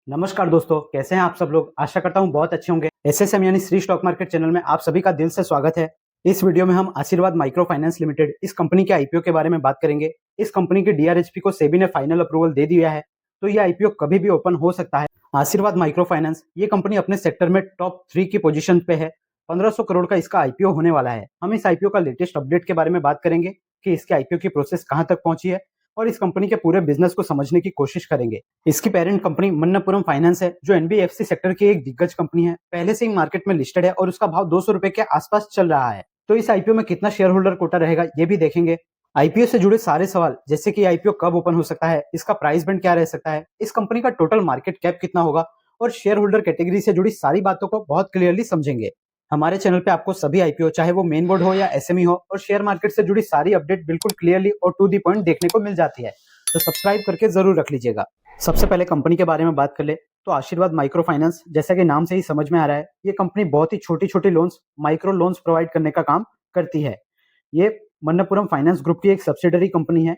नमस्कार दोस्तों, कैसे हैं आप सब लोग। आशा करता हूं बहुत अच्छे होंगे। एसएसएम यानी श्री स्टॉक मार्केट चैनल में आप सभी का दिल से स्वागत है। इस वीडियो में हम आशीर्वाद माइक्रो फाइनेंस लिमिटेड इस कंपनी के आईपीओ के बारे में बात करेंगे। इस कंपनी के डीआरएचपी को सेबी ने फाइनल अप्रूवल दे दिया है, तो यह आईपीओ कभी भी ओपन हो सकता है। आशीर्वाद माइक्रो फाइनेंस ये कंपनी अपने सेक्टर में टॉप 3 की पोजीशन पे है। 1500 करोड़ का इसका आईपीओ होने वाला है। हम इस आईपीओ का लेटेस्ट अपडेट के बारे में बात करेंगे कि इसके आईपीओ की प्रोसेस कहां तक पहुंची है और इस कंपनी के पूरे बिजनेस को समझने की कोशिश करेंगे। इसकी पेरेंट कंपनी मन्नपुरम फाइनेंस है, जो एनबीएफसी सेक्टर की एक दिग्गज कंपनी है। पहले से ही मार्केट में लिस्टेड है और उसका भाव 200 रुपए के आसपास चल रहा है। तो इस आईपीओ में कितना शेयर होल्डर कोटा रहेगा ये भी देखेंगे। आईपीओ से जुड़े सारे सवाल, जैसे कि आईपीओ कब ओपन हो सकता है, इसका प्राइस बैंड क्या रह सकता है, इस कंपनी का टोटल मार्केट कैप कितना होगा और शेयर होल्डर कैटेगरी से जुड़ी सारी बातों को बहुत क्लियरली समझेंगे। हमारे चैनल पे आपको सभी आईपीओ, चाहे वो मेन बोर्ड हो या एसएमई हो, और शेयर मार्केट से जुड़ी सारी अपडेट बिल्कुल क्लियरली और टू दी पॉइंट देखने को मिल जाती है, तो सब्सक्राइब करके जरूर रख लीजिएगा। सबसे पहले कंपनी के बारे में बात कर ले तो आशीर्वाद माइक्रो फाइनेंस, जैसा कि नाम से ही समझ में आ रहा है, ये कंपनी बहुत ही छोटी छोटी लोन्स, माइक्रो लोन्स प्रोवाइड करने का काम करती है। ये मन्नपुरम फाइनेंस ग्रुप की एक सब्सिडरी कंपनी है,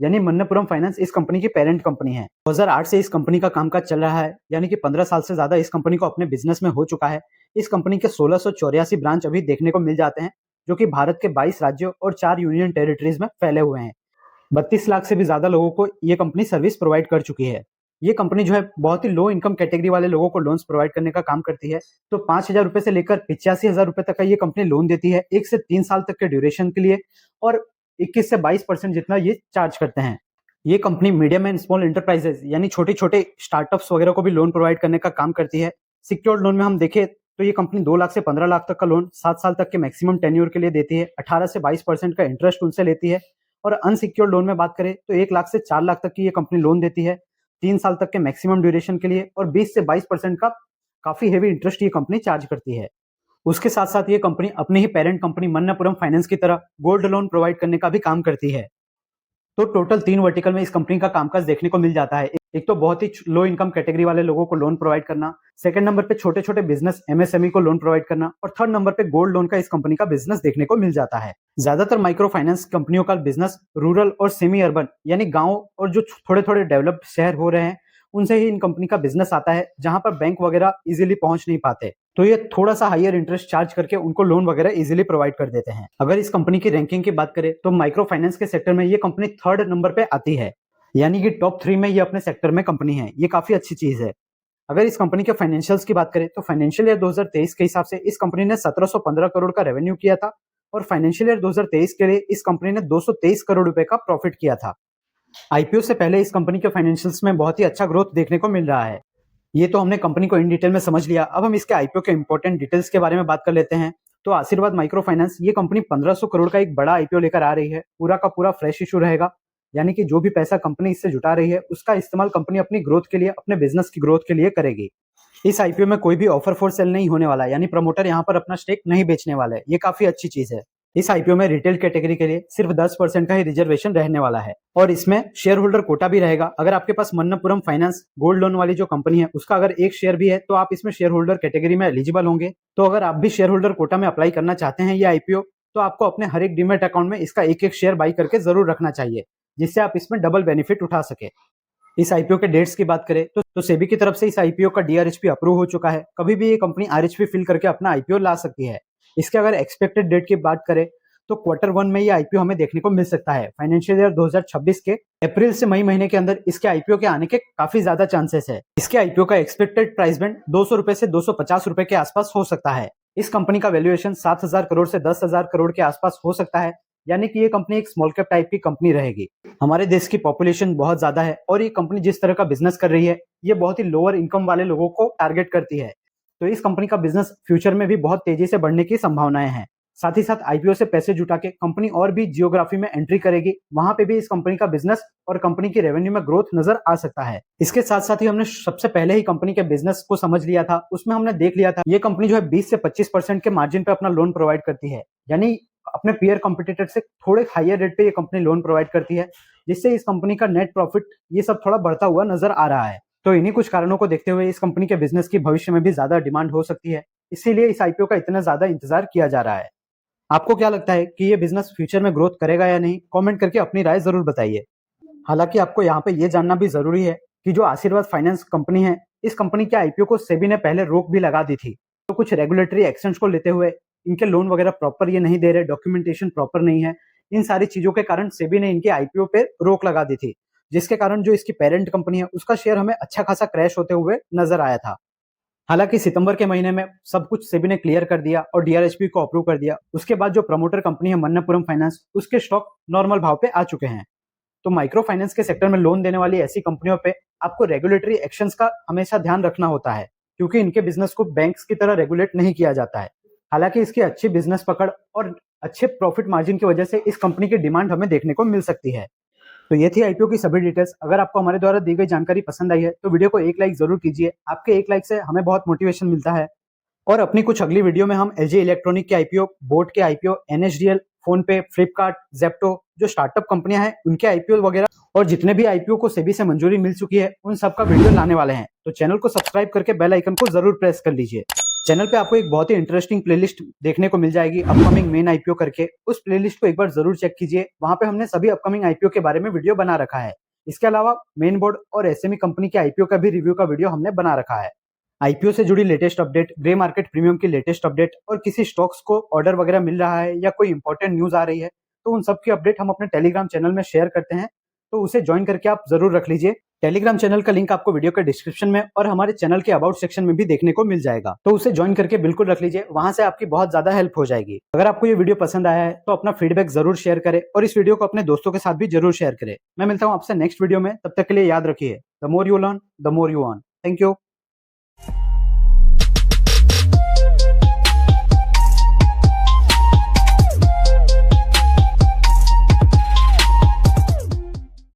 यानी मन्नपुरम फाइनेंस इस कंपनी की पेरेंट कंपनी है। 2008 से इस कंपनी का कामकाज चल रहा है, यानी कि 15 साल से ज्यादा इस कंपनी को अपने बिजनेस में हो चुका है। इस कंपनी के 1684 ब्रांच अभी देखने को मिल जाते हैं, जो कि भारत के 22 राज्यों और 4 यूनियन टेरिटरीज में फैले हुए हैं। 32 लाख से भी ज्यादा लोगों को ये कंपनी सर्विस प्रोवाइड कर चुकी है। ये कंपनी जो है बहुत ही लो इनकम कैटेगरी वाले लोगों को लोन्स प्रोवाइड करने का काम करती है। तो 5,000 रुपए से लेकर 85,000 रुपए तक का ये कंपनी लोन देती है, 1 से 3 साल तक के ड्यूरेशन के लिए, और 21 से 22% जितना ये चार्ज करते हैं। ये company medium and small enterprises यानी छोटे छोटे स्टार्टअप्स वगैरह को भी लोन प्रोवाइड करने का काम करती है। सिक्योर्ड लोन में हम देखें तो ये कंपनी 2 लाख से 15 लाख तक का लोन 7 साल तक के मैक्सिमम टेन्योर के लिए देती है। 18 से 22% का इंटरेस्ट उनसे लेती है। और अनसिक्योर्ड लोन में बात करें तो 1 लाख से 4 लाख तक की ये कंपनी लोन देती है, 3 साल तक के मैक्सिमम ड्यूरेशन के लिए, और 20 से 22% का काफी हेवी इंटरेस्ट ये कंपनी चार्ज करती है। उसके साथ साथ ये कंपनी अपनी ही पेरेंट कंपनी मन्नपुरम फाइनेंस की तरह गोल्ड लोन प्रोवाइड करने का भी काम करती है। तो टोटल 3 वर्टिकल में इस कंपनी का कामकाज देखने को मिल जाता है। एक तो बहुत ही लो इनकम कैटेगरी वाले लोगों को लोन प्रोवाइड करना, सेकंड नंबर पे छोटे छोटे बिजनेस एमएसएमई को लोन प्रोवाइड करना, और थर्ड नंबर पे गोल्ड लोन का इस कंपनी का बिजनेस देखने को मिल जाता है। ज्यादातर माइक्रो फाइनेंस कंपनियों का बिजनेस रूरल और सेमी अर्बन यानी गांव और जो थोड़े थोड़े डेवलप्ड शहर हो रहे हैं उनसे ही इन कंपनी का बिजनेस आता है, जहां पर बैंक वगैरह इजीली पहुंच नहीं पाते। तो ये थोड़ा सा हायर इंटरेस्ट चार्ज करके उनको लोन वगैरह इजीली प्रोवाइड कर देते हैं। अगर इस कंपनी की रैंकिंग की बात करें तो माइक्रो फाइनेंस के सेक्टर में ये कंपनी 3rd नंबर पे आती है, यानी कि टॉप 3 में ये अपने सेक्टर में कंपनी है। ये काफी अच्छी चीज है। अगर इस कंपनी के फाइनेंशियल्स की बात करें तो फाइनेंशियल ईयर 2023 के हिसाब से इस कंपनी ने 1715 करोड़ का रेवेन्यू किया था, और फाइनेंशियल ईयर 2023 के लिए इस कंपनी ने 223 करोड़ रुपए का प्रॉफिट किया था। आईपीओ से पहले इस कंपनी के फाइनेंशियल्स में बहुत ही अच्छा ग्रोथ देखने को मिल रहा है। ये तो हमने कंपनी को इन डिटेल में समझ लिया। अब हम इसके आईपीओ के इंपॉर्टेंट डिटेल्स के बारे में बात कर लेते हैं। तो आशीर्वाद माइक्रो फाइनेंस ये कंपनी 1500 करोड़ का एक बड़ा आईपीओ लेकर आ रही है। पूरा का पूरा फ्रेश इशू रहेगा, यानी कि जो भी पैसा कंपनी इससे जुटा रही है उसका इस्तेमाल कंपनी अपनी ग्रोथ के लिए, अपने बिजनेस की ग्रोथ के लिए करेगी। इस आईपीओ में कोई भी ऑफर फॉर सेल नहीं होने वाला, यानी प्रमोटर यहाँ पर अपना स्टेक नहीं बेचने वाले। ये काफी अच्छी चीज है। इस आईपीओ में रिटेल कैटेगरी के लिए सिर्फ 10% का ही रिजर्वेशन रहने वाला है, और इसमें शेयर होल्डर कोटा भी रहेगा। अगर आपके पास मन्नपुरम फाइनेंस गोल्ड लोन वाली जो कंपनी है उसका अगर एक शेयर भी है तो आप इसमें शेयर होल्डर कैटेगरी में एलिजिबल होंगे। तो अगर आप भी शेयर होल्डर कोटा में अप्लाई करना चाहते हैं ये आईपीओ, तो आपको अपने हर एक डीमेट अकाउंट में इसका एक एक शेयर बाई करके जरूर रखना चाहिए, जिससे आप इसमें डबल बेनिफिट उठा सके। इस आईपीओ के डेट्स की बात करें तो सेबी की तरफ से इस आईपीओ का डीआरएचपी अप्रूव हो चुका है। कभी भी ये कंपनी आरएचपी फिल करके अपना आईपीओ ला सकती है। इसके अगर एक्सपेक्टेड डेट की बात करें तो Q1 में ये आईपीओ हमें देखने को मिल सकता है। फाइनेंशियल ईयर 2026 के अप्रैल से मई महीने के अंदर इसके आईपीओ के आने के काफी ज्यादा चांसेस है। इसके आईपीओ का एक्सपेक्टेड प्राइस बैंड 200 रुपए से 250 रुपए के आसपास हो सकता है। इस कंपनी का वैल्यूएशन 7,000 करोड़ से 10,000 करोड़ के आसपास हो सकता है, यानी कि ये कंपनी एक स्मॉल कैप टाइप की कंपनी रहेगी। हमारे देश की पॉपुलेशन बहुत ज्यादा है और ये कंपनी जिस तरह का बिजनेस कर रही है ये बहुत ही लोअर इनकम वाले लोगों को टारगेट करती है। तो इस कंपनी का बिजनेस फ्यूचर में भी बहुत तेजी से बढ़ने की संभावनाएं हैं। साथ ही साथ आईपीओ से पैसे जुटा के कंपनी और भी जियोग्राफी में एंट्री करेगी, वहां पे भी इस कंपनी का बिजनेस और कंपनी की रेवेन्यू में ग्रोथ नजर आ सकता है। इसके साथ साथ ही हमने सबसे पहले ही कंपनी के बिजनेस को समझ लिया था, उसमें हमने देख लिया था ये कंपनी जो है 20 से 25% के मार्जिन पे अपना लोन प्रोवाइड करती है, यानी अपने पीयर कॉम्पिटिटर से थोड़े हायर रेट पे ये कंपनी लोन प्रोवाइड करती है, जिससे इस कंपनी का नेट प्रॉफिट ये सब थोड़ा बढ़ता हुआ नजर आ रहा है। तो इन्हीं कुछ कारणों को देखते हुए इस कंपनी के बिजनेस की भविष्य में भी ज्यादा डिमांड हो सकती है, इसीलिए इस आईपीओ का इतना ज्यादा इंतजार किया जा रहा है। आपको क्या लगता है कि ये बिजनेस फ्यूचर में ग्रोथ करेगा या नहीं? कमेंट करके अपनी राय जरूर बताइए। हालांकि आपको यहाँ पे ये जानना भी जरूरी है कि जो आशीर्वाद फाइनेंस कंपनी है इस कंपनी के आईपीओ को सेबी ने पहले रोक भी लगा दी थी। तो कुछ रेगुलेटरी एक्शंस को लेते हुए इनके लोन वगैरह प्रॉपर ये नहीं दे रहे, डॉक्यूमेंटेशन प्रॉपर नहीं है, इन सारी चीजों के कारण सेबी ने इनके आईपीओ पे रोक लगा दी थी, जिसके कारण जो इसकी पेरेंट कंपनी है उसका शेयर हमें अच्छा खासा क्रैश होते हुए नजर आया था। हालांकि सितंबर के महीने में सब कुछ सेबी ने क्लियर कर दिया और डीआरएचपी को अप्रूव कर दिया। उसके बाद जो प्रमोटर कंपनी है मन्नपुरम फाइनेंस, उसके स्टॉक नॉर्मल भाव पे आ चुके हैं। तो माइक्रो फाइनेंस के सेक्टर में लोन देने वाली ऐसी कंपनियों पे आपको रेगुलेटरी एक्शंस का हमेशा ध्यान रखना होता है, क्योंकि इनके बिजनेस को बैंक्स की तरह रेगुलेट नहीं किया जाता है। हालांकि इसकी अच्छी बिजनेस पकड़ और अच्छे प्रॉफिट मार्जिन की वजह से इस कंपनी की डिमांड हमें देखने को मिल सकती है। तो ये थी आईपीओ की सभी डिटेल्स। अगर आपको हमारे द्वारा दी गई जानकारी पसंद आई है तो वीडियो को एक लाइक जरूर कीजिए। आपके एक लाइक से हमें बहुत मोटिवेशन मिलता है। और अपनी कुछ अगली वीडियो में हम एलजी इलेक्ट्रॉनिक के आईपीओ, बोट के आईपीओ, एनएसडीएल, फोन पे, फ्लिपकार्ट, जेप्टो जो स्टार्टअप कंपनियां हैं उनके आईपीओ वगैरह और जितने भी आईपीओ को सेबी से मंजूरी मिल चुकी है उन सब का वीडियो लाने वाले हैं। तो चैनल को सब्सक्राइब करके बेल आइकन को जरूर प्रेस कर लीजिए। चैनल पे आपको एक बहुत ही इंटरेस्टिंग प्लेलिस्ट देखने को मिल जाएगी अपकमिंग मेन आईपीओ करके। उस प्लेलिस्ट को एक बार जरूर चेक कीजिए, वहां पे हमने सभी अपकमिंग आईपीओ के बारे में वीडियो बना रखा है। इसके अलावा मेन बोर्ड और एसएमई कंपनी के आईपीओ का भी रिव्यू का वीडियो हमने बना रखा है। आईपीओ से जुड़ी latest update, grey market premium की लेटेस्ट अपडेट और किसी स्टॉक्स को ऑर्डर वगैरह मिल रहा है या कोई इंपॉर्टेंट न्यूज आ रही है तो उन सब की अपडेट हम अपने टेलीग्राम चैनल में शेयर करते हैं, तो उसे ज्वाइन करके आप जरूर रख लीजिए। टेलीग्राम चैनल का लिंक आपको वीडियो के डिस्क्रिप्शन में और हमारे चैनल के अबाउट सेक्शन में भी देखने को मिल जाएगा, तो उसे ज्वाइन करके बिल्कुल रख लीजिए, वहां से आपकी बहुत ज्यादा हेल्प हो जाएगी। अगर आपको ये वीडियो पसंद आया है तो अपना फीडबैक जरूर शेयर करें और इस वीडियो को अपने दोस्तों के साथ भी जरूर शेयर करें। मैं मिलता हूँ आपसे नेक्स्ट वीडियो में, तब तक के लिए याद रखिए, the more you learn the more you earn. Thank you.